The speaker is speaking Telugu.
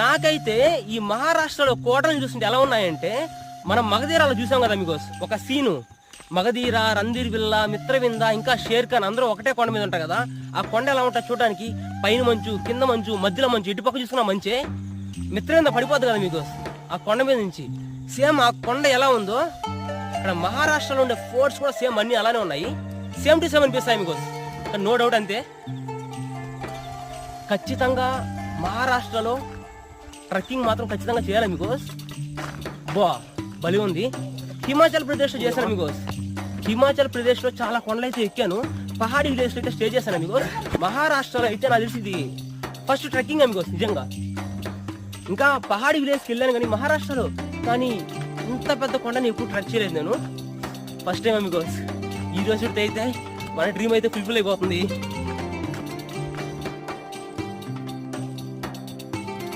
నాకైతే ఈ మహారాష్ట్రలో కోటలు చూస్తుంటే ఎలా ఉన్నాయంటే, మనం మగధీరాలో చూసాం కదా మీకు ఒక సీను. మగధీర, రంధీర్ విల్లా, మిత్రవింద, ఇంకా షేర్ ఖాన్ అందరూ ఒకటే కొండ మీద ఉంటారు కదా. ఆ కొండ ఎలా ఉంటుంది చూడడానికి, పైన మంచు, కింద మంచు, మధ్యలో మంచు, ఇటుపక్క చూసుకున్న మంచే. మిత్రవింద పడిపోద్ది కదా మీకు ఆ కొండ మీద నుంచి. సేమ్ ఆ కొండ ఎలా ఉందో ఇక్కడ మహారాష్ట్రలో ఉండే ఫోర్ట్స్ కూడా సేమ్ అన్ని అలానే ఉన్నాయి. సేమ్ టు సేమ్ అనిపిస్తాయి మీకు, నో డౌట్. అంతే, ఖచ్చితంగా మహారాష్ట్రలో ట్రెక్కింగ్ మాత్రం ఖచ్చితంగా చేయాలి మీకు. బలి ఉంది. హిమాచల్ ప్రదేశ్లో చేశాను మీకు. హిమాచల్ ప్రదేశ్లో చాలా కొండలు అయితే ఎక్కాను. పహాడీ విలేజ్లో అయితే స్టే చేశాను మీకు. మహారాష్ట్రలో అయితే నాకు తెలిసి ఇది ఫస్ట్ ట్రెక్కింగ్ మీకు నిజంగా. ఇంకా పహాడీ విలేజ్కి వెళ్ళాను కానీ మహారాష్ట్రలో, కానీ ఇంత పెద్ద కొండని ఎప్పుడు ట్రెక్ చేయలేదు నేను. ఫస్ట్ టైం మీకు. ఈ రోజు అయితే మన డ్రీమ్ అయితే ఫుల్ఫిల్ అయిపోతుంది.